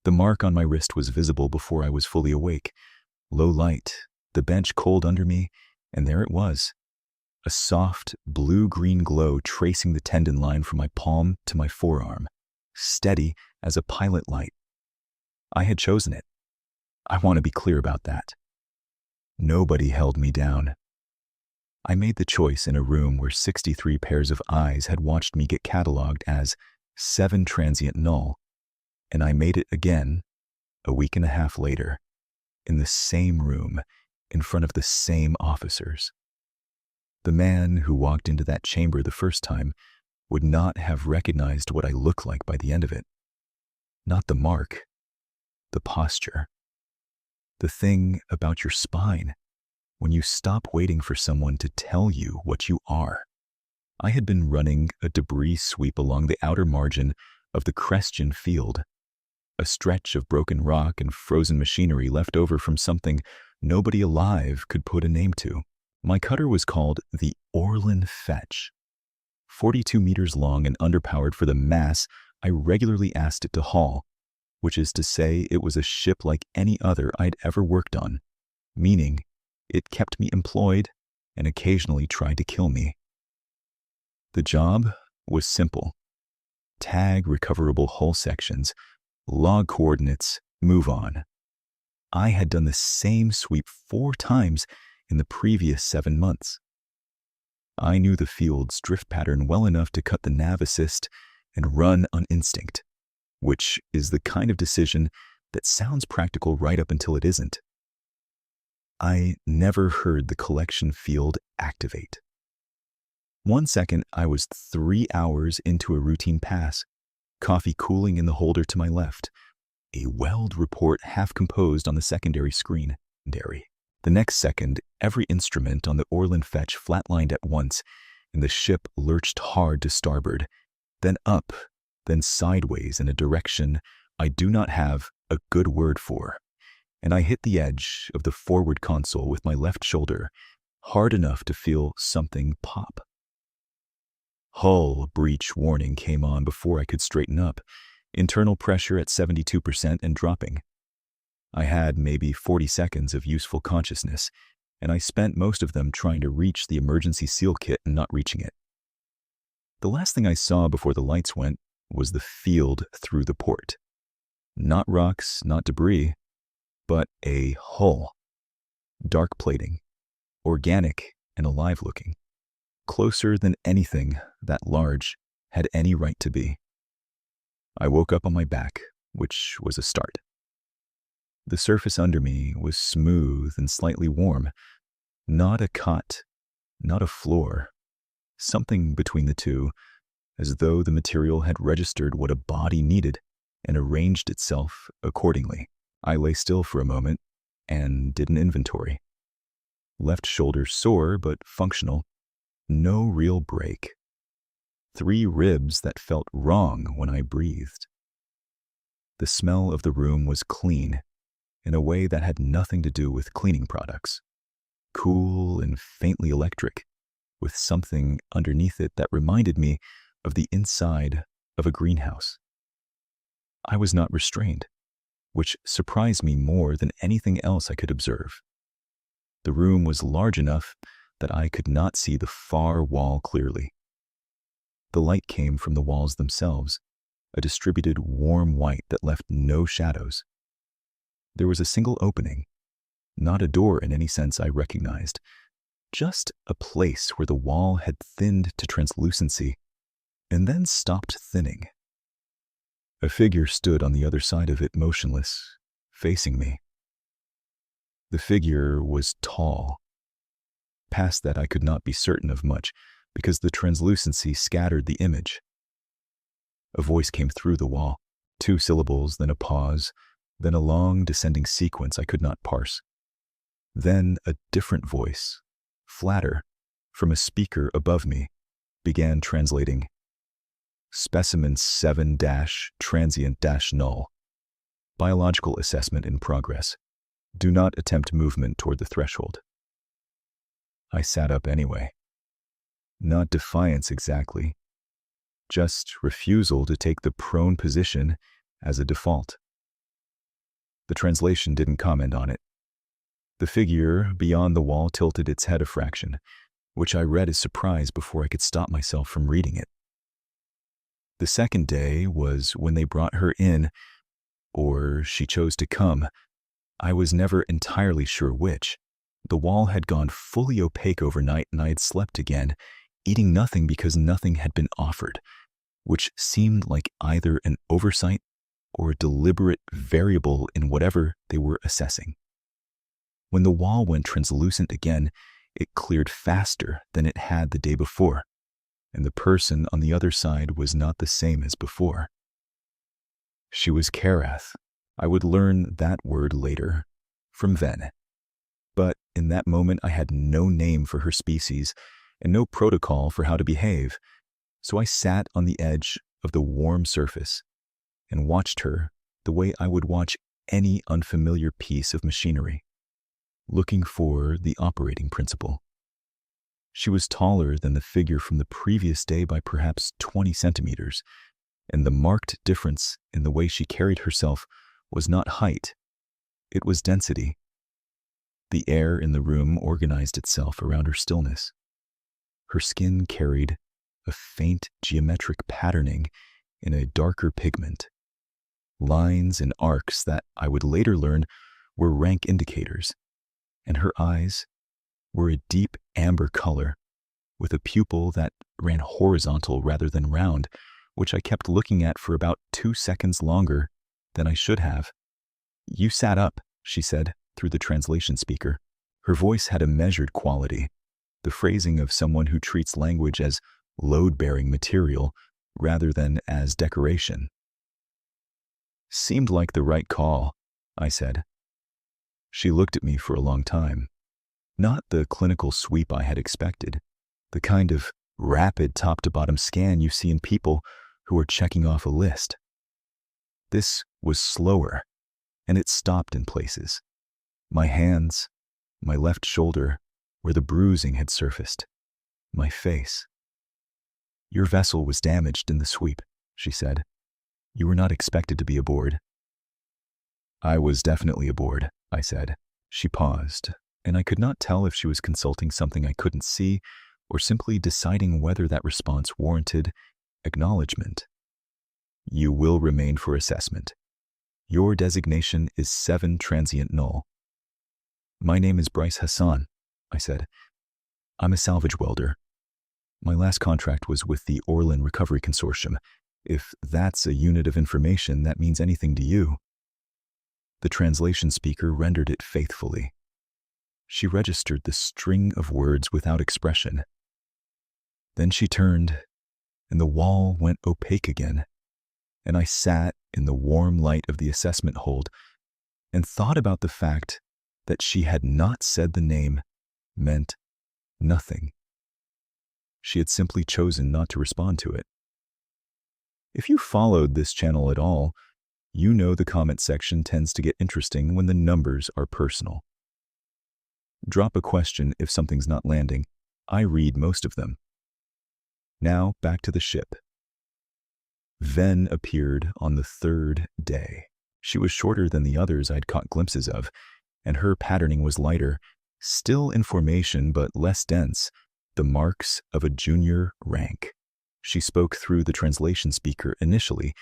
The mark on my wrist was visible before I was fully awake. Low light, the bench cold under me, and there it was. A soft, blue-green glow tracing the tendon line from my palm to my forearm, steady as a pilot light. I had chosen it. I want to be clear about that. Nobody held me down. I made the choice in a room where 63 pairs of eyes had watched me get cataloged as 7 transient null, and I made it again a week and a half later, in the same room, in front of the same officers. The man who walked into that chamber the first time would not have recognized what I looked like by the end of it. Not the mark, the posture. The thing about your spine, when you stop waiting for someone to tell you what you are. I had been running a debris sweep along the outer margin of the Christian field, a stretch of broken rock and frozen machinery left over from something nobody alive could put a name to. My cutter was called the Orlin Fetch. 42 meters long and underpowered for the mass I regularly asked it to haul, which is to say it was a ship like any other I'd ever worked on, meaning it kept me employed and occasionally tried to kill me. The job was simple. Tag recoverable hull sections, log coordinates, move on. I had done the same sweep 4 times in the previous 7 months. I knew the field's drift pattern well enough to cut the nav assist and run on instinct, which is the kind of decision that sounds practical right up until it isn't. I never heard the collection field activate. 1 second, I was 3 hours into a routine pass, coffee cooling in the holder to my left, a weld report half composed on the secondary screen. The next second, every instrument on the Orlin Fetch flatlined at once, and the ship lurched hard to starboard, then up, then sideways in a direction I do not have a good word for, and I hit the edge of the forward console with my left shoulder, hard enough to feel something pop. Hull breach warning came on before I could straighten up, internal pressure at 72% and dropping. I had maybe 40 seconds of useful consciousness, and I spent most of them trying to reach the emergency seal kit and not reaching it. The last thing I saw before the lights went was the field through the port. Not rocks, not debris, but a hull. Dark plating, organic and alive looking. Closer than anything that large had any right to be. I woke up on my back, which was a start. The surface under me was smooth and slightly warm. Not a cot, not a floor. Something between the two, as though the material had registered what a body needed and arranged itself accordingly. I lay still for a moment and did an inventory. Left shoulder sore but functional. No real break. 3 ribs that felt wrong when I breathed. The smell of the room was clean, in a way that had nothing to do with cleaning products. Cool and faintly electric, with something underneath it that reminded me of the inside of a greenhouse. I was not restrained, which surprised me more than anything else I could observe. The room was large enough that I could not see the far wall clearly. The light came from the walls themselves, a distributed warm white that left no shadows. There was a single opening, not a door in any sense I recognized, just a place where the wall had thinned to translucency and then stopped thinning. A figure stood on the other side of it, motionless, facing me. The figure was tall. Past that I could not be certain of much, because the translucency scattered the image. A voice came through the wall, 2 syllables, then a pause, then a long descending sequence I could not parse. Then a different voice, flatter, from a speaker above me, began translating. Specimen 7-transient-null. Biological assessment in progress. Do not attempt movement toward the threshold. I sat up anyway. Not defiance exactly, just refusal to take the prone position as a default. The translation didn't comment on it. The figure beyond the wall tilted its head a fraction, which I read as surprise before I could stop myself from reading it. The second day was when they brought her in, or she chose to come. I was never entirely sure which. The wall had gone fully opaque overnight, and I had slept again, eating nothing because nothing had been offered, which seemed like either an oversight or a deliberate variable in whatever they were assessing. When the wall went translucent again, it cleared faster than it had the day before, and the person on the other side was not the same as before. She was Karath. I would learn that word later, from Ven. But in that moment I had no name for her species and no protocol for how to behave, so I sat on the edge of the warm surface and watched her the way I would watch any unfamiliar piece of machinery, looking for the operating principle. She was taller than the figure from the previous day by perhaps 20 centimeters, and the marked difference in the way she carried herself was not height, it was density. The air in the room organized itself around her stillness. Her skin carried a faint geometric patterning in a darker pigment, lines and arcs that I would later learn were rank indicators, and her eyes were a deep amber color with a pupil that ran horizontal rather than round, which I kept looking at for about 2 seconds longer than I should have. "You sat up," she said through the translation speaker. Her voice had a measured quality, the phrasing of someone who treats language as load-bearing material rather than as decoration. "Seemed like the right call," I said. She looked at me for a long time. Not the clinical sweep I had expected, the kind of rapid top-to-bottom scan you see in people who are checking off a list. This was slower, and it stopped in places. My hands, my left shoulder, where the bruising had surfaced, my face. "Your vessel was damaged in the sweep," she said. "You were not expected to be aboard." "I was definitely aboard," I said. She paused, and I could not tell if she was consulting something I couldn't see or simply deciding whether that response warranted acknowledgement. "You will remain for assessment. Your designation is 7 transient null." "My name is Bryce Hassan," I said. "I'm a salvage welder. My last contract was with the Orlin Recovery Consortium. If that's a unit of information that means anything to you." The translation speaker rendered it faithfully. She registered the string of words without expression. Then she turned, and the wall went opaque again, and I sat in the warm light of the assessment hold and thought about the fact that she had not said the name meant nothing. She had simply chosen not to respond to it. If you followed this channel at all, you know the comment section tends to get interesting when the numbers are personal. Drop a question if something's not landing. I read most of them. Now back to the ship. Ven appeared on the 3rd day. She was shorter than the others I'd caught glimpses of, and her patterning was lighter, still in formation but less dense, the marks of a junior rank. She spoke through the translation speaker initially,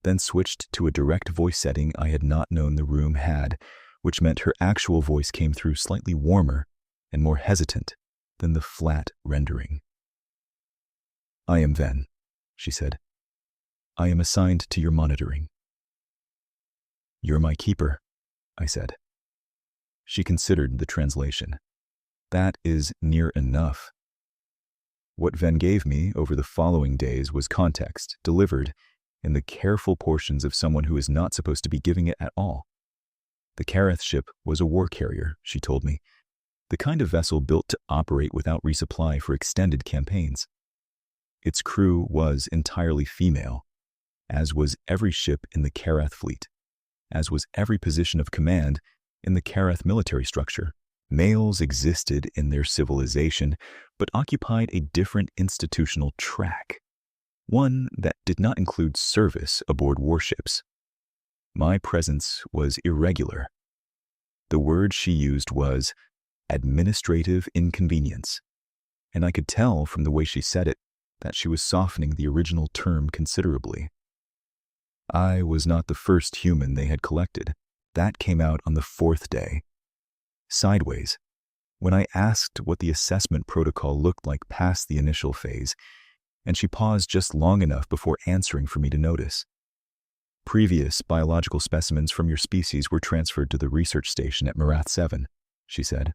then switched to a direct voice setting I had not known the room had, which meant her actual voice came through slightly warmer and more hesitant than the flat rendering. "I am Ven," she said. "I am assigned to your monitoring." "You're my keeper," I said. She considered the translation. "That is near enough." What Ven gave me over the following days was context, delivered in the careful portions of someone who is not supposed to be giving it at all. The Karath ship was a war carrier, she told me, the kind of vessel built to operate without resupply for extended campaigns. Its crew was entirely female, as was every ship in the Karath fleet, as was every position of command in the Karath military structure. Males existed in their civilization, but occupied a different institutional track, one that did not include service aboard warships. My presence was irregular. The word she used was administrative inconvenience, and I could tell from the way she said it that she was softening the original term considerably. I was not the first human they had collected. That came out on the 4th day. Sideways, when I asked what the assessment protocol looked like past the initial phase, and she paused just long enough before answering for me to notice. Previous biological specimens from your species were transferred to the research station at Marath 7, she said.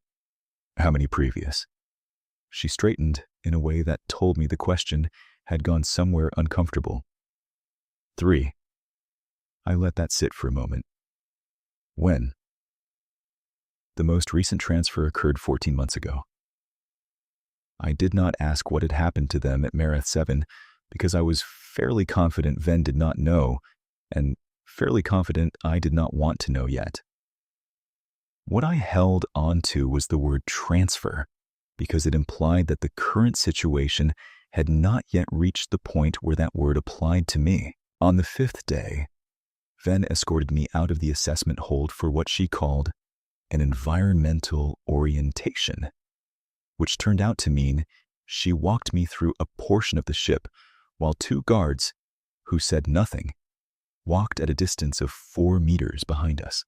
How many previous? She straightened in a way that told me the question had gone somewhere uncomfortable. 3. I let that sit for a moment. When? The most recent transfer occurred 14 months ago. I did not ask what had happened to them at Marath 7 because I was fairly confident Ven did not know, and fairly confident I did not want to know yet. What I held on to was the word transfer, because it implied that the current situation had not yet reached the point where that word applied to me. On the 5th day, Ven escorted me out of the assessment hold for what she called an environmental orientation, which turned out to mean she walked me through a portion of the ship while 2 guards, who said nothing, walked at a distance of 4 meters behind us.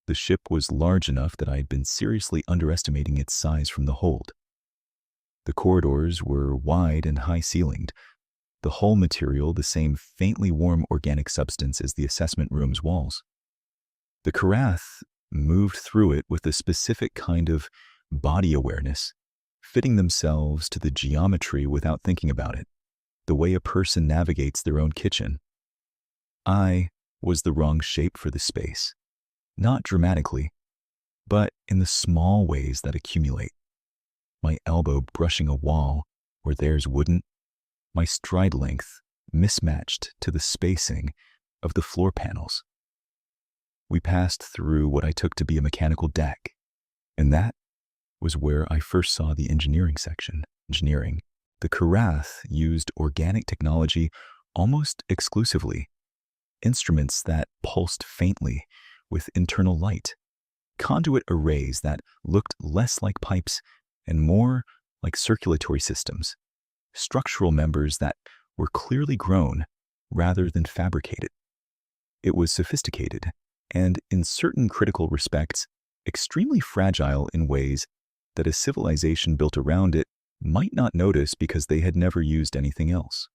The ship was large enough that I had been seriously underestimating its size from the hold. The corridors were wide and high-ceilinged, the hull material the same faintly warm organic substance as the assessment room's walls. The Karath moved through it with a specific kind of body awareness, fitting themselves to the geometry without thinking about it, the way a person navigates their own kitchen. I was the wrong shape for the space, not dramatically, but in the small ways that accumulate. My elbow brushing a wall where theirs wouldn't, my stride length mismatched to the spacing of the floor panels. We passed through what I took to be a mechanical deck, and that was where I first saw the engineering section. The Karath used organic technology almost exclusively, instruments that pulsed faintly with internal light, conduit arrays that looked less like pipes and more like circulatory systems, structural members that were clearly grown rather than fabricated. It was sophisticated and, in certain critical respects, extremely fragile in ways that a civilization built around it might not notice because they had never used anything else.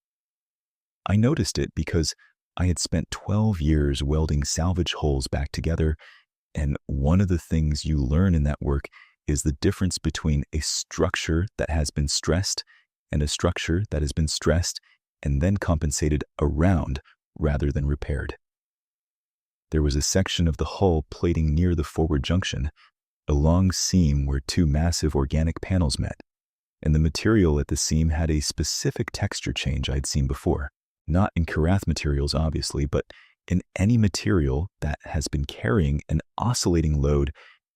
I noticed it because I had spent 12 years welding salvage hulls back together, and one of the things you learn in that work is the difference between a structure that has been stressed and a structure that has been stressed and then compensated around rather than repaired. There was a section of the hull plating near the forward junction, a long seam where 2 massive organic panels met, and the material at the seam had a specific texture change I'd seen before. Not in Karath materials, obviously, but in any material that has been carrying an oscillating load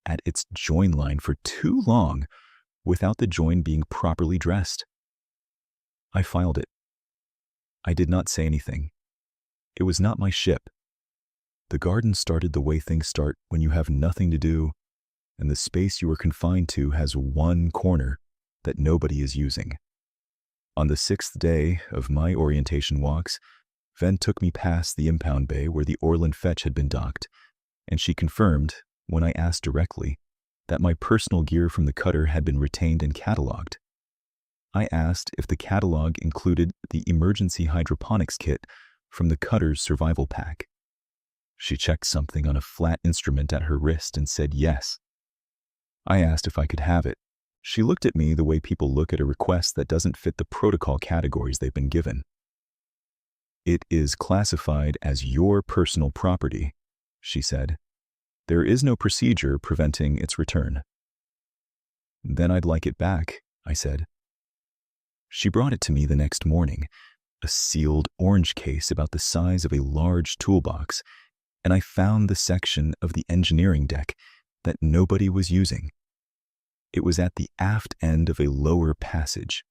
at its join line for too long without the join being properly dressed. I filed it. I did not say anything. It was not my ship. The garden started the way things start when you have nothing to do, and the space you are confined to has one corner that nobody is using. On the 6th day of my orientation walks, Ven took me past the impound bay where the Orland Fetch had been docked, and she confirmed, when I asked directly, that my personal gear from the cutter had been retained and catalogued. I asked if the catalog included the emergency hydroponics kit from the cutter's survival pack. She checked something on a flat instrument at her wrist and said yes. I asked if I could have it. She looked at me the way people look at a request that doesn't fit the protocol categories they've been given. It is classified as your personal property, she said. There is no procedure preventing its return. Then I'd like it back, I said. She brought it to me the next morning, a sealed orange case about the size of a large toolbox, and I found the section of the engineering deck that nobody was using. It was at the aft end of a lower passage,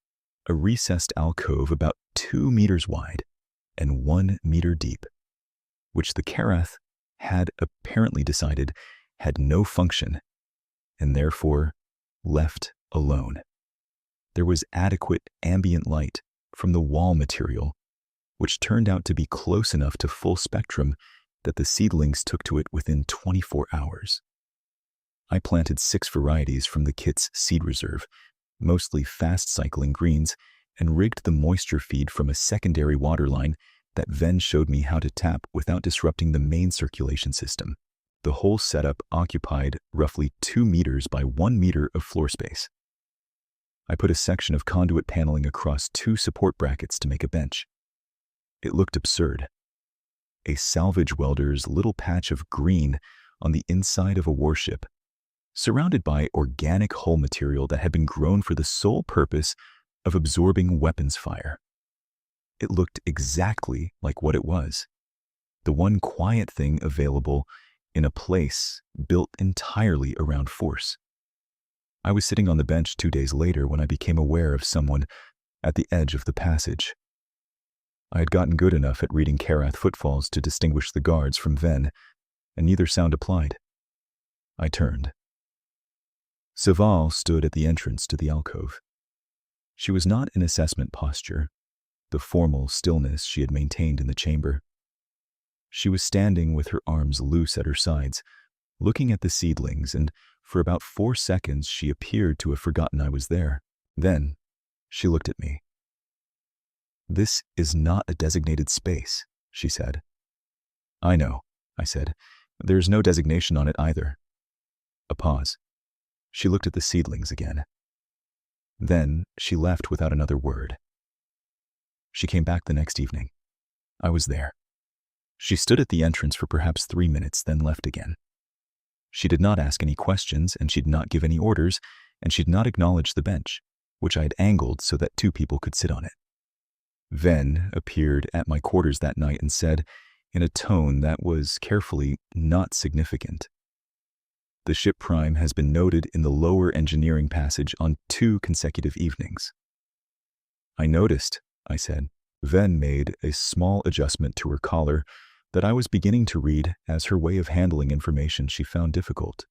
a recessed alcove about 2 meters wide and 1 meter deep, which the Karath had apparently decided had no function, and therefore left alone. There was adequate ambient light from the wall material, which turned out to be close enough to full spectrum that the seedlings took to it within 24 hours. I planted 6 varieties from the kit's seed reserve, mostly fast-cycling greens, and rigged the moisture feed from a secondary water line that Ven showed me how to tap without disrupting the main circulation system. The whole setup occupied roughly 2 meters by 1 meter of floor space. I put a section of conduit paneling across 2 support brackets to make a bench. It looked absurd. A salvage welder's little patch of green on the inside of a warship, surrounded by organic hull material that had been grown for the sole purpose of absorbing weapons fire. It looked exactly like what it was, the one quiet thing available in a place built entirely around force. I was sitting on the bench 2 days later when I became aware of someone at the edge of the passage. I had gotten good enough at reading Karath footfalls to distinguish the guards from Ven, and neither sound applied. I turned. Saval stood at the entrance to the alcove. She was not in assessment posture, the formal stillness she had maintained in the chamber. She was standing with her arms loose at her sides, looking at the seedlings, and for about 4 seconds she appeared to have forgotten I was there. Then she looked at me. "This is not a designated space," she said. "I know," I said. "There's no designation on it either." A pause. She looked at the seedlings again. Then she left without another word. She came back the next evening. I was there. She stood at the entrance for perhaps 3 minutes, then left again. She did not ask any questions, and she did not give any orders, and she did not acknowledge the bench, which I had angled so that 2 people could sit on it. Ven appeared at my quarters that night and said, in a tone that was carefully not significant, "The ship prime has been noted in the lower engineering passage on 2 consecutive evenings." "I noticed," I said. Ven made a small adjustment to her collar that I was beginning to read as her way of handling information she found difficult.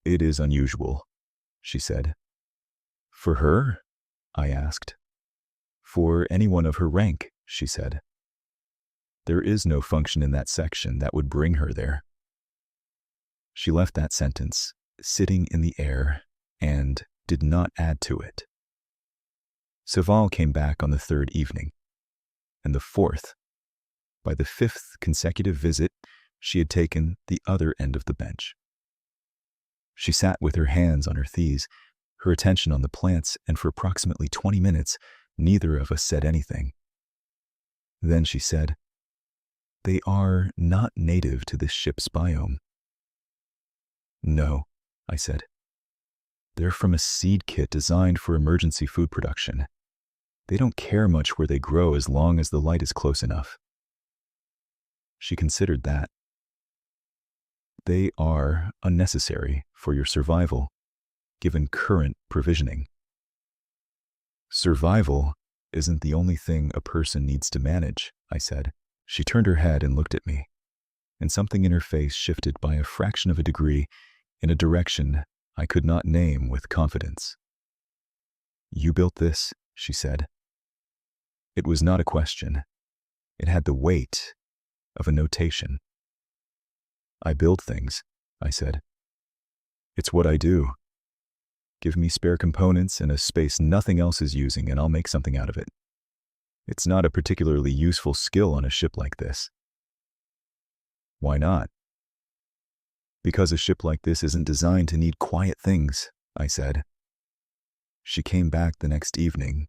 "It is unusual," she said. "For her?" I asked. "For anyone of her rank," she said. "There is no function in that section that would bring her there." She left that sentence sitting in the air and did not add to it. Saval came back on the 3rd evening, and the 4th. By the 5th consecutive visit, she had taken the other end of the bench. She sat with her hands on her thighs, her attention on the plants, and for approximately 20 minutes, neither of us said anything. Then she said, "They are not native to this ship's biome." "No," I said. "They're from a seed kit designed for emergency food production. They don't care much where they grow as long as the light is close enough." She considered that. "They are unnecessary for your survival, given current provisioning." "Survival isn't the only thing a person needs to manage," I said. She turned her head and looked at me, and something in her face shifted by a fraction of a degree in a direction I could not name with confidence. "You built this," she said. It was not a question. It had the weight of a notation. "I build things," I said. "It's what I do. Give me spare components and a space nothing else is using, and I'll make something out of it. It's not a particularly useful skill on a ship like this." "Why not?" "Because a ship like this isn't designed to need quiet things," I said. She came back the next evening,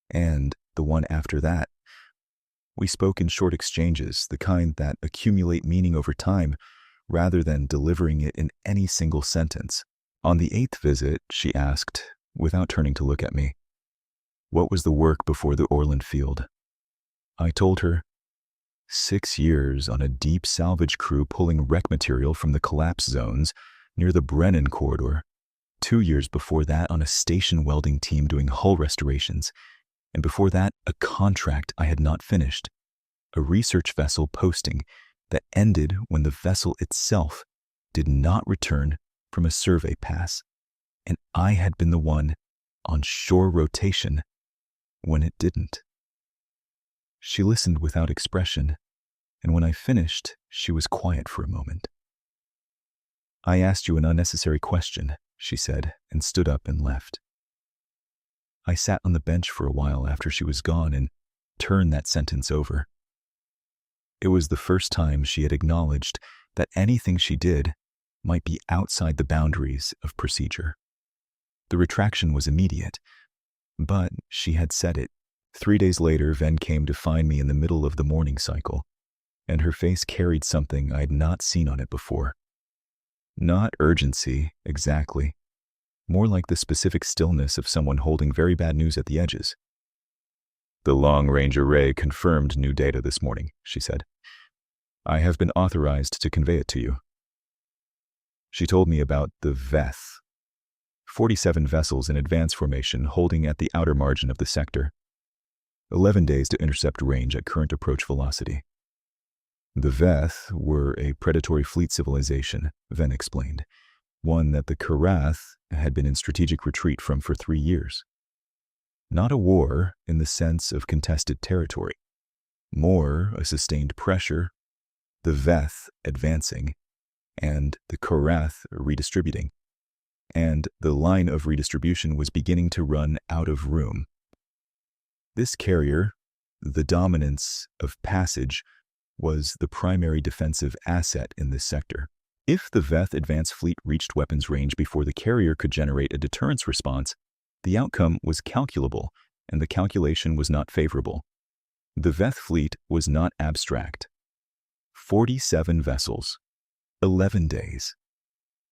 and the one after that. We spoke in short exchanges, the kind that accumulate meaning over time, rather than delivering it in any single sentence. On the 8th visit, she asked, without turning to look at me, what was the work before the Orland field. I told her, 6 years on a deep salvage crew pulling wreck material from the collapse zones near the Brennan corridor, 2 years before that on a station welding team doing hull restorations, and before that a contract I had not finished, a research vessel posting that ended when the vessel itself did not return from a survey pass, and I had been the one on shore rotation when it didn't. She listened without expression, and when I finished, she was quiet for a moment. "I asked you an unnecessary question," she said, and stood up and left. I sat on the bench for a while after she was gone and turned that sentence over. It was the first time she had acknowledged that anything she did might be outside the boundaries of procedure. The retraction was immediate, but she had said it. 3 days later, Ven came to find me in the middle of the morning cycle, and her face carried something I had not seen on it before. Not urgency, exactly. More like the specific stillness of someone holding very bad news at the edges. "The long-range array confirmed new data this morning," she said. "I have been authorized to convey it to you." She told me about the VETH, 47 vessels in advance formation holding at the outer margin of the sector. 11 days to intercept range at current approach velocity. The VETH were a predatory fleet civilization, Ven explained, one that the Karath had been in strategic retreat from for 3 years. Not a war in the sense of contested territory, more a sustained pressure, the VETH advancing, and the Karath redistributing. And the line of redistribution was beginning to run out of room. This carrier, the dominance of passage, was the primary defensive asset in this sector. If the VETH advance fleet reached weapons range before the carrier could generate a deterrence response, the outcome was calculable, and the calculation was not favorable. The VETH fleet was not abstract. 47 vessels, 11 days.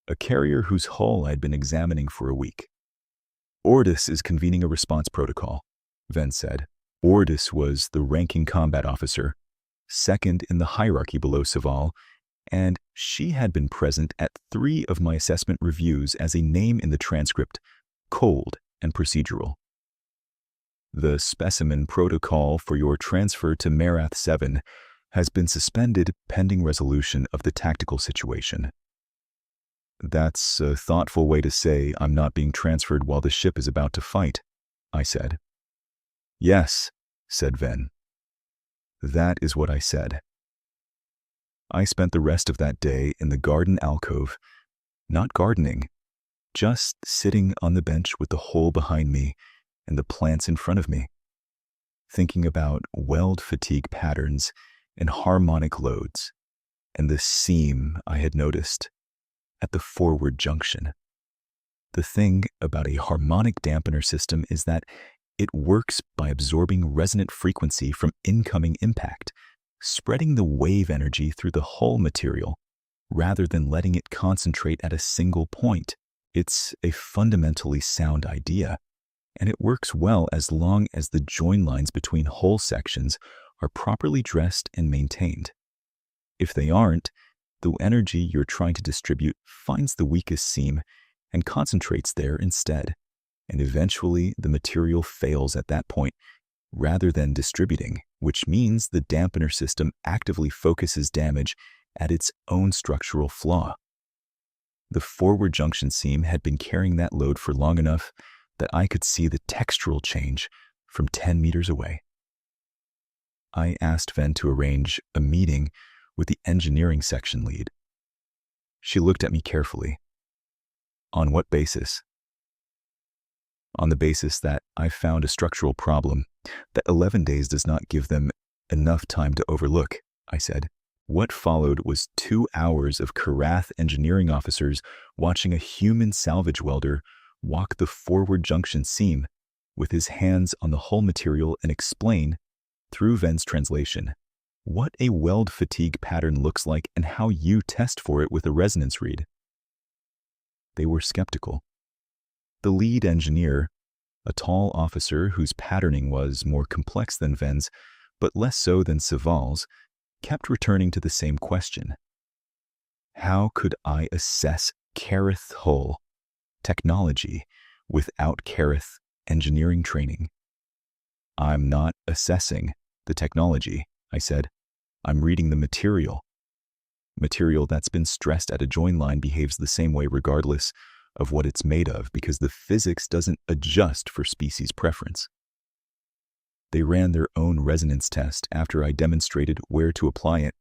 A carrier whose hull I'd been examining for a week. "Ordis is convening a response protocol," Ven said. Ordis was the ranking combat officer, second in the hierarchy below Saval, and she had been present at 3 of my assessment reviews as a name in the transcript, cold and procedural. "The specimen protocol for your transfer to Merath 7 has been suspended pending resolution of the tactical situation." "That's a thoughtful way to say I'm not being transferred while the ship is about to fight," I said. "Yes," said Ven. That is what I said. I spent the rest of that day in the garden alcove, not gardening, just sitting on the bench with the hole behind me and the plants in front of me, thinking about weld fatigue patterns and harmonic loads, and the seam I had noticed at the forward junction. The thing about a harmonic dampener system is that it works by absorbing resonant frequency from incoming impact, spreading the wave energy through the hull material, rather than letting it concentrate at a single point. It's a fundamentally sound idea, and it works well as long as the join lines between hull sections are properly dressed and maintained. If they aren't, the energy you're trying to distribute finds the weakest seam and concentrates there instead, and eventually the material fails at that point rather than distributing, which means the dampener system actively focuses damage at its own structural flaw. The forward junction seam had been carrying that load for long enough that I could see the textural change from 10 meters away. I asked Ven to arrange a meeting with the engineering section lead. She looked at me carefully. "On what basis?" "On the basis that I found a structural problem that 11 days does not give them enough time to overlook," I said. What followed was 2 hours of Karath engineering officers watching a human salvage welder walk the forward junction seam with his hands on the hull material and explain, through Ven's translation, what a weld fatigue pattern looks like and how you test for it with a resonance read. They were skeptical. The lead engineer, a tall officer whose patterning was more complex than Ven's, but less so than Saval's, kept returning to the same question. How could I assess Karath hull technology without Karath engineering training? "I'm not assessing the technology," I said. "I'm reading the material Material that's been stressed at a join line behaves the same way regardless of what it's made of because the physics doesn't adjust for species preference. They ran their own resonance test after I demonstrated where to apply it,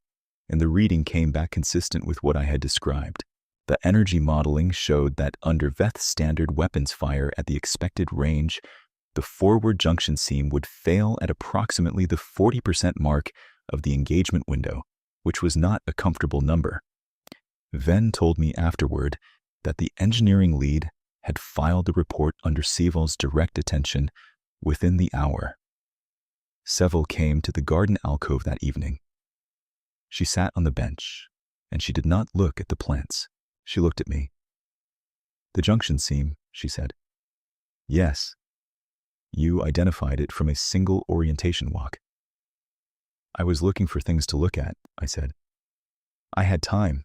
and the reading came back consistent with what I had described. The energy modeling showed that under Veth standard weapons fire at the expected range, the forward junction seam would fail at approximately the 40% mark of the engagement window, which was not a comfortable number. Ven told me afterward that the engineering lead had filed the report under Seval's direct attention within the hour. Seval came to the garden alcove that evening. She sat on the bench, and she did not look at the plants. She looked at me. "The junction seam," she said. "Yes. You identified it from a single orientation walk." "I was looking for things to look at," I said. "I had time."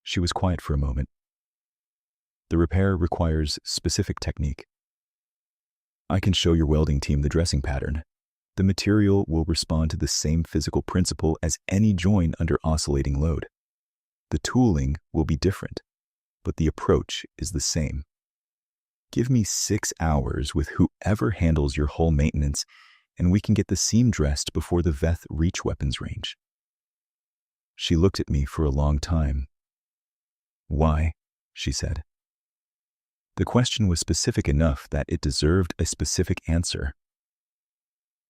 She was quiet for a moment. "The repair requires specific technique. I can show your welding team the dressing pattern. The material will respond to the same physical principle as any join under oscillating load. The tooling will be different, but the approach is the same. Give me 6 hours with whoever handles your hull maintenance, and we can get the seam dressed before the Veth reach weapons range." She looked at me for a long time. "Why?" she said. The question was specific enough that it deserved a specific answer.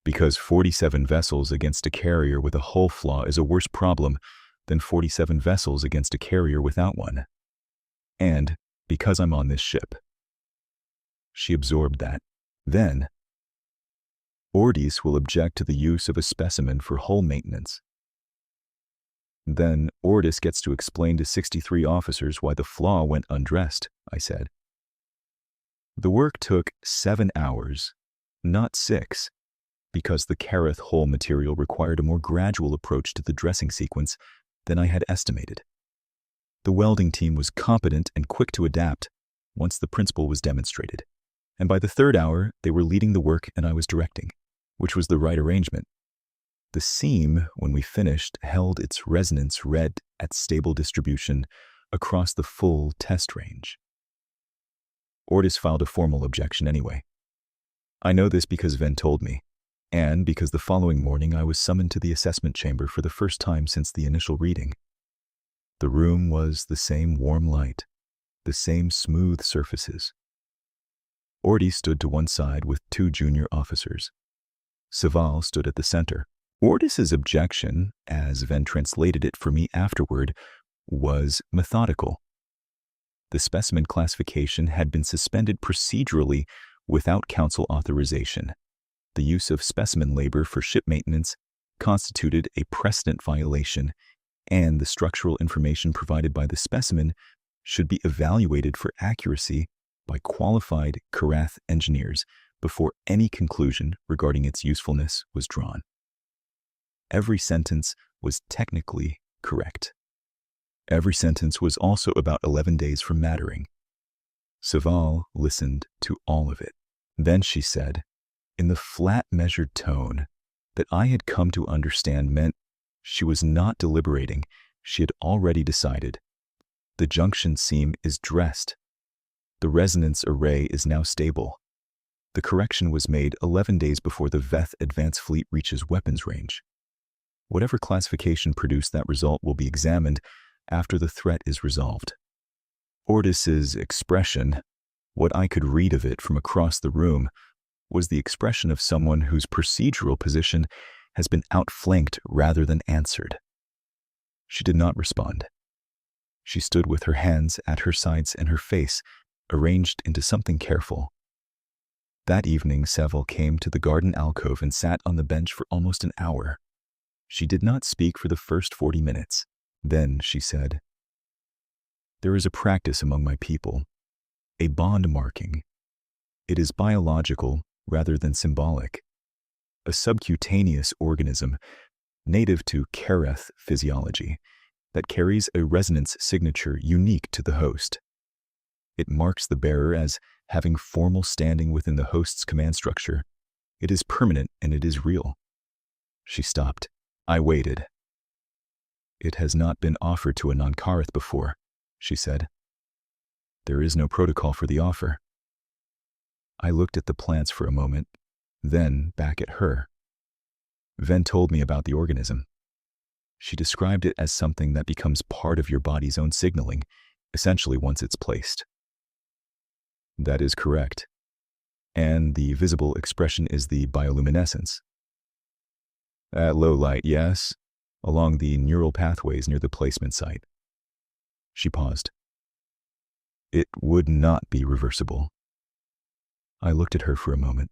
"Because 47 vessels against a carrier with a hull flaw is a worse problem than 47 vessels against a carrier without one. And because I'm on this ship." She absorbed that. Then, "Ordis will object to the use of a specimen for hull maintenance. Then Ordis gets to explain to 63 officers why the flaw went undressed," I said. The work took 7 hours, not 6, because the Kareth hull material required a more gradual approach to the dressing sequence than I had estimated. The welding team was competent and quick to adapt once the principle was demonstrated, and by the 3rd hour they were leading the work and I was directing, which was the right arrangement. The seam, when we finished, held its resonance red at stable distribution across the full test range. Ordis filed a formal objection anyway. I know this because Ven told me, and because the following morning I was summoned to the assessment chamber for the first time since the initial reading. The room was the same warm light, the same smooth surfaces. Ordis stood to one side with 2 junior officers. Seval stood at the center. Ordis's objection, as Ven translated it for me afterward, was methodical. The specimen classification had been suspended procedurally without council authorization. The use of specimen labor for ship maintenance constituted a precedent violation, and the structural information provided by the specimen should be evaluated for accuracy by qualified Kareth engineers before any conclusion regarding its usefulness was drawn. Every sentence was technically correct. Every sentence was also about 11 days from mattering. Seval listened to all of it. Then she said, in the flat, measured tone that I had come to understand meant she was not deliberating, she had already decided. The junction seam is dressed. The resonance array is now stable. The correction was made 11 days before the Veth advance fleet reaches weapons range. Whatever classification produced that result will be examined after the threat is resolved. Ordis's expression, what I could read of it from across the room, was the expression of someone whose procedural position has been outflanked rather than answered. She did not respond. She stood with her hands at her sides and her face arranged into something careful. That evening, Seval came to the garden alcove and sat on the bench for almost an hour. She did not speak for the first 40 minutes. Then she said, "There is a practice among my people, a bond marking. It is biological rather than symbolic, a subcutaneous organism native to Kareth physiology that carries a resonance signature unique to the host. It marks the bearer as having formal standing within the host's command structure. It is permanent and it is real." She stopped. I waited. It has not been offered to a non-Karith before, she said. There is no protocol for the offer. I looked at the plants for a moment, then back at her. Ven told me about the organism. She described it as something that becomes part of your body's own signaling, essentially once it's placed. That is correct. And the visible expression is the bioluminescence. At low light, yes, along the neural pathways near the placement site. She paused. It would not be reversible. I looked at her for a moment.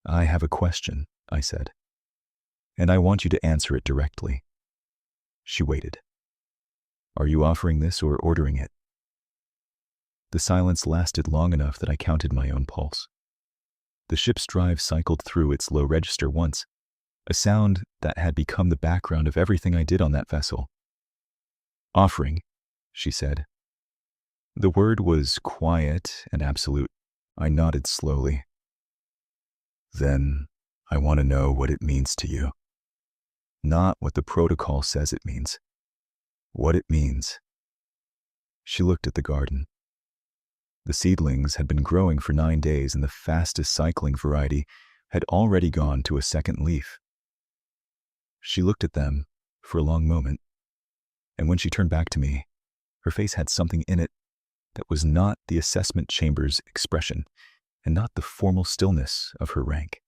I have a question, I said, and I want you to answer it directly. She waited. Are you offering this or ordering it? The silence lasted long enough that I counted my own pulse. The ship's drive cycled through its low register once, a sound that had become the background of everything I did on that vessel. Offering, she said. The word was quiet and absolute. I nodded slowly. Then I want to know what it means to you. Not what the protocol says it means. What it means. She looked at the garden. The seedlings had been growing for 9 days, and the fastest cycling variety had already gone to a second leaf. She looked at them for a long moment, and when she turned back to me, her face had something in it that was not the assessment chamber's expression, and not the formal stillness of her rank.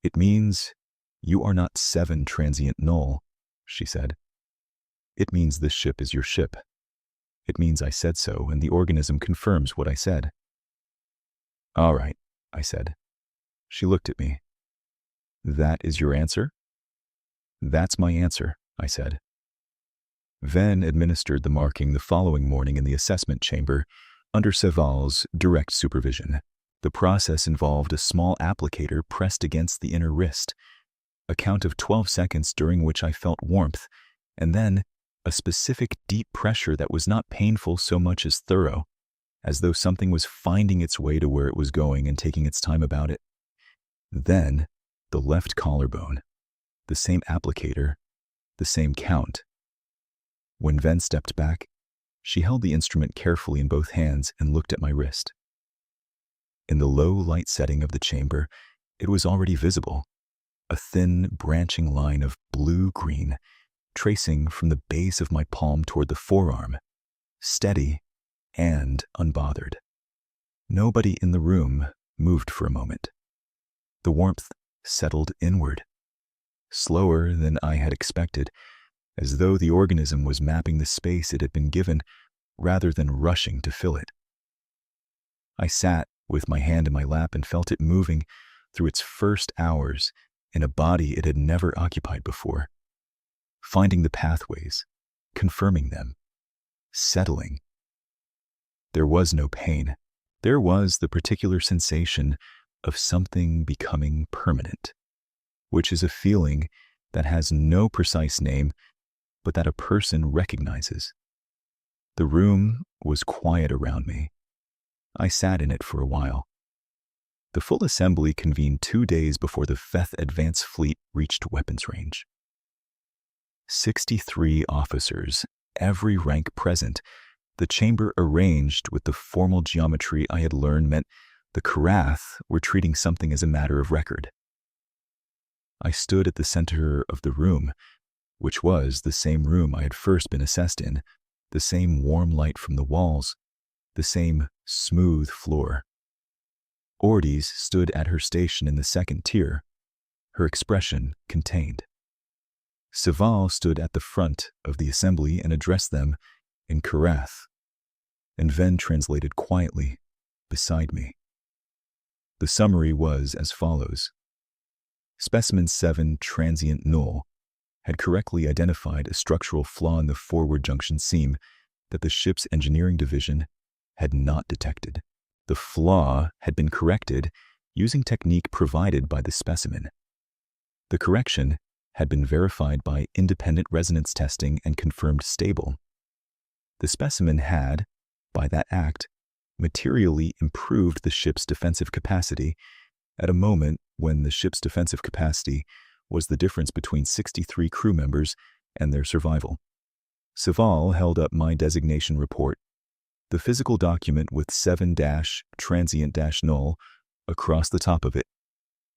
It means you are not 7 transient null, she said. It means this ship is your ship. It means I said so, and the organism confirms what I said. All right, I said. She looked at me. That is your answer? That's my answer, I said. Ven administered the marking the following morning in the assessment chamber under Seval's direct supervision. The process involved a small applicator pressed against the inner wrist, a count of 12 seconds during which I felt warmth, and then a specific deep pressure that was not painful so much as thorough, as though something was finding its way to where it was going and taking its time about it. Then, the left collarbone, the same applicator, the same count. When Ven stepped back, she held the instrument carefully in both hands and looked at my wrist. In the low light setting of the chamber, it was already visible, a thin branching line of blue-green, tracing from the base of my palm toward the forearm, steady and unbothered. Nobody in the room moved for a moment. The warmth settled inward, slower than I had expected, as though the organism was mapping the space it had been given rather than rushing to fill it. I sat with my hand in my lap and felt it moving through its first hours in a body it had never occupied before, finding the pathways, confirming them, settling. There was no pain. There was the particular sensation of something becoming permanent, which is a feeling that has no precise name, but that a person recognizes. The room was quiet around me. I sat in it for a while. The full assembly convened 2 days before the Feth Advance Fleet reached weapons range. 63 officers, every rank present, the chamber arranged with the formal geometry I had learned meant the Karath were treating something as a matter of record. I stood at the center of the room, which was the same room I had first been assessed in, the same warm light from the walls, the same smooth floor. Ortiz stood at her station in the second tier, her expression contained. Seval stood at the front of the assembly and addressed them in Karath, and Ven translated quietly beside me. The summary was as follows. Specimen 7 transient null had correctly identified a structural flaw in the forward junction seam that the ship's engineering division had not detected. The flaw had been corrected using technique provided by the specimen. The correction had been verified by independent resonance testing and confirmed stable. The specimen had, by that act, materially improved the ship's defensive capacity at a moment when the ship's defensive capacity was the difference between 63 crew members and their survival. Saval held up my designation report, the physical document with 7-transient-null across the top of it,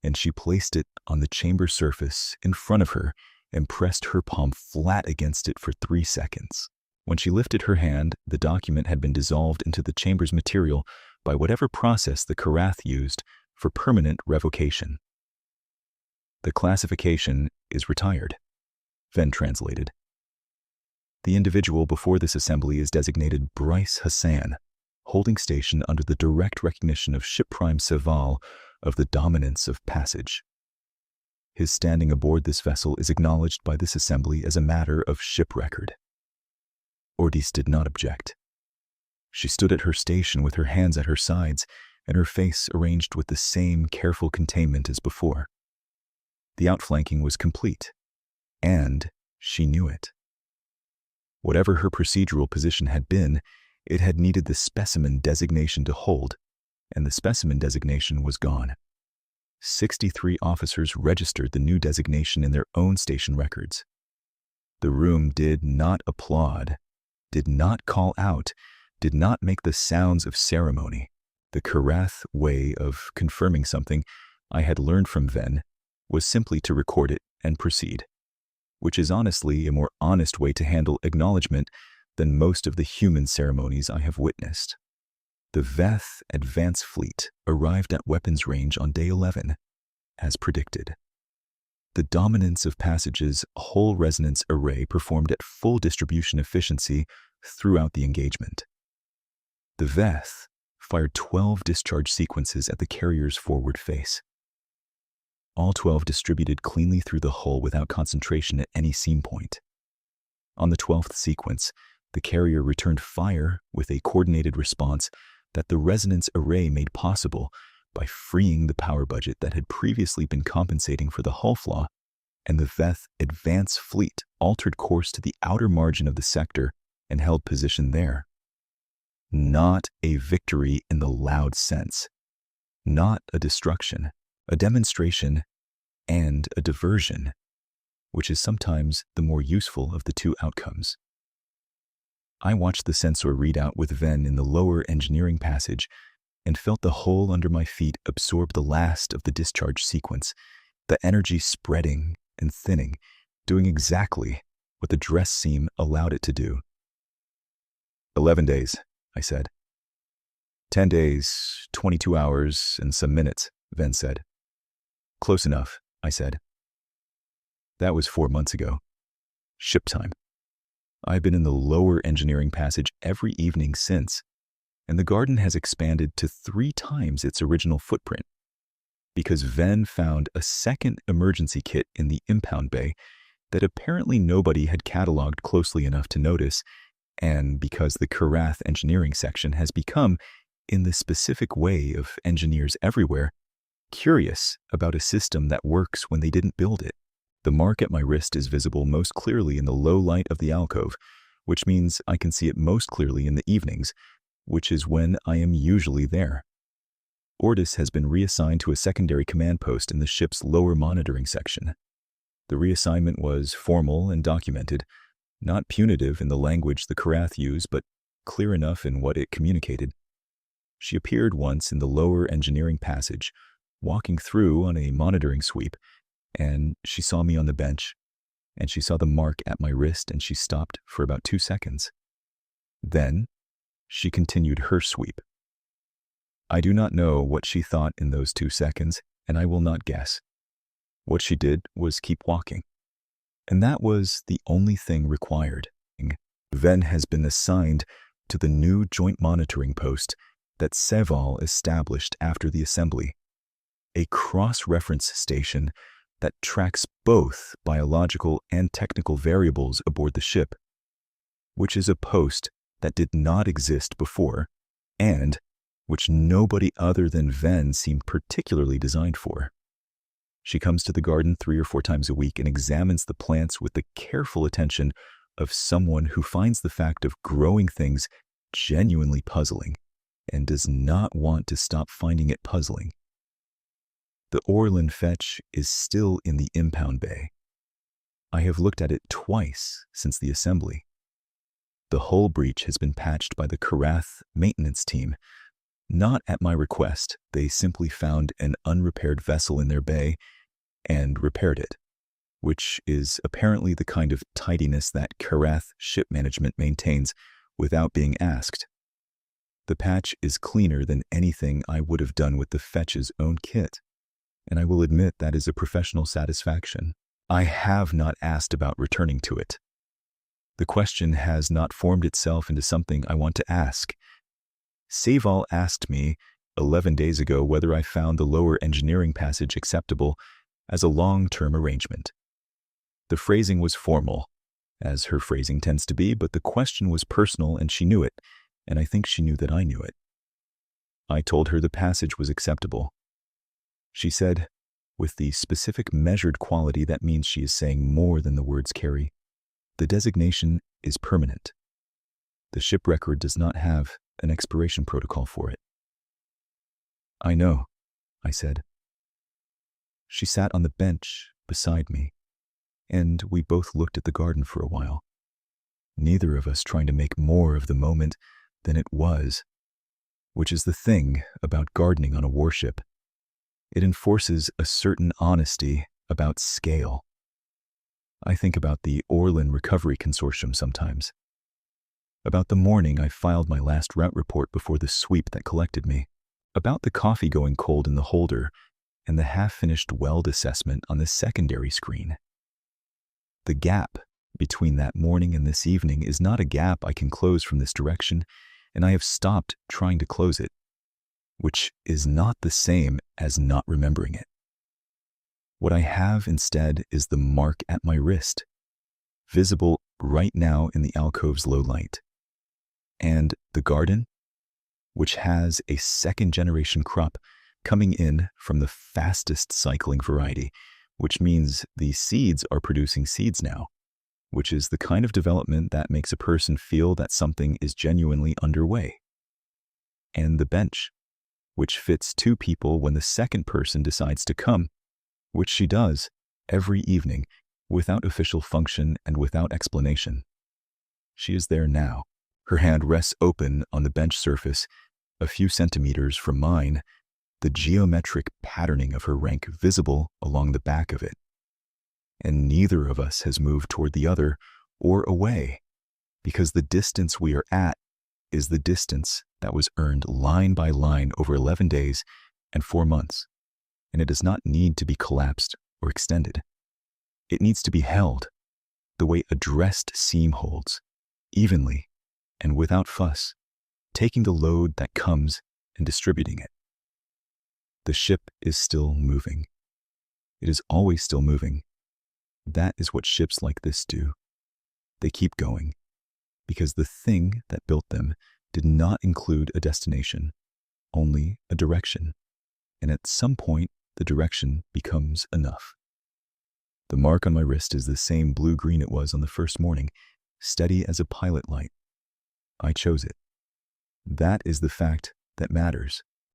and she placed it on the chamber surface in front of her and pressed her palm flat against it for 3 seconds. When she lifted her hand, the document had been dissolved into the chamber's material by whatever process the Karath used for permanent revocation. The classification is retired, Ven translated. The individual before this assembly is designated Bryce Hassan, holding station under the direct recognition of Ship Prime Saval of the dominance of passage. His standing aboard this vessel is acknowledged by this assembly as a matter of ship record. Ordis did not object. She stood at her station with her hands at her sides and her face arranged with the same careful containment as before. The outflanking was complete, and she knew it. Whatever her procedural position had been, it had needed the specimen designation to hold, and the specimen designation was gone. 63 officers registered the new designation in their own station records. The room did not applaud, did not call out, did not make the sounds of ceremony. The Karath way of confirming something I had learned from Ven was simply to record it and proceed, which is honestly a more honest way to handle acknowledgement than most of the human ceremonies I have witnessed. The Veth Advance Fleet arrived at weapons range on day 11, as predicted. The dominance of passage's whole resonance array performed at full distribution efficiency throughout the engagement. The Veth fired 12 discharge sequences at the carrier's forward face. All 12 distributed cleanly through the hull without concentration at any seam point. On the 12th sequence, the carrier returned fire with a coordinated response that the resonance array made possible by freeing the power budget that had previously been compensating for the hull flaw, and the Veth Advance Fleet altered course to the outer margin of the sector and held position there. Not a victory in the loud sense, not a destruction, a demonstration, and a diversion, which is sometimes the more useful of the two outcomes. I watched the sensor readout with Ven in the lower engineering passage and felt the hole under my feet absorb the last of the discharge sequence, the energy spreading and thinning, doing exactly what the dress seam allowed it to do. 11 days, I said. 10 days, 22 hours, and some minutes, Ven said. Close enough, I said. That was 4 months ago. Ship time. I've been in the lower engineering passage every evening since, and the garden has expanded to 3 times its original footprint, because Ven found a second emergency kit in the impound bay that apparently nobody had cataloged closely enough to notice, and because the Karath engineering section has become, in the specific way of engineers everywhere, curious about a system that works when they didn't build it. The mark at my wrist is visible most clearly in the low light of the alcove, which means I can see it most clearly in the evenings, which is when I am usually there. Ordis has been reassigned to a secondary command post in the ship's lower monitoring section. The reassignment was formal and documented, not punitive in the language the Karath used, but clear enough in what it communicated. She appeared once in the lower engineering passage, walking through on a monitoring sweep, and she saw me on the bench, and she saw the mark at my wrist, and she stopped for about 2 seconds. Then she continued her sweep. I do not know what she thought in those 2 seconds, and I will not guess. What she did was keep walking, and that was the only thing required. Ven has been assigned to the new joint monitoring post that Saval established after the assembly, a cross-reference station that tracks both biological and technical variables aboard the ship, which is a post that did not exist before and which nobody other than Ven seemed particularly designed for. She comes to the garden 3 or 4 times a week and examines the plants with the careful attention of someone who finds the fact of growing things genuinely puzzling and does not want to stop finding it puzzling. The Orlin Fetch is still in the impound bay. I have looked at it twice since the assembly. The hull breach has been patched by the Karath maintenance team. Not at my request, they simply found an unrepaired vessel in their bay and repaired it, which is apparently the kind of tidiness that Karath ship management maintains without being asked. The patch is cleaner than anything I would have done with the Fetch's own kit, and I will admit that is a professional satisfaction. I have not asked about returning to it. The question has not formed itself into something I want to ask. Saval asked me 11 days ago whether I found the lower engineering passage acceptable as a long-term arrangement. The phrasing was formal, as her phrasing tends to be, but the question was personal and she knew it, and I think she knew that I knew it. I told her the passage was acceptable. She said, with the specific measured quality that means she is saying more than the words carry, the designation is permanent. The ship record does not have an expiration protocol for it. I know, I said. She sat on the bench beside me, and we both looked at the garden for a while, neither of us trying to make more of the moment than it was, which is the thing about gardening on a warship. It enforces a certain honesty about scale. I think about the Orlan Recovery Consortium sometimes. About the morning I filed my last route report before the sweep that collected me. About the coffee going cold in the holder and the half-finished weld assessment on the secondary screen. The gap between that morning and this evening is not a gap I can close from this direction, and I have stopped trying to close it, which is not the same as not remembering it. What I have instead is the mark at my wrist, visible right now in the alcove's low light. And the garden, which has a second-generation crop coming in from the fastest cycling variety, which means the seeds are producing seeds now, which is the kind of development that makes a person feel that something is genuinely underway. And the bench, which fits 2 people when the second person decides to come, which she does every evening without official function and without explanation. She is there now. Her hand rests open on the bench surface, a few centimeters from mine, the geometric patterning of her rank visible along the back of it. And neither of us has moved toward the other or away, because the distance we are at is the distance that was earned line by line over 11 days and 4 months, and it does not need to be collapsed or extended. It needs to be held, the way a dressed seam holds, evenly and without fuss, taking the load that comes and distributing it. The ship is still moving. It is always still moving. That is what ships like this do. They keep going, because the thing that built them did not include a destination, only a direction, and at some point the direction becomes enough. The mark on my wrist is the same blue-green it was on the first morning, steady as a pilot light. I chose it. That is the fact that matters.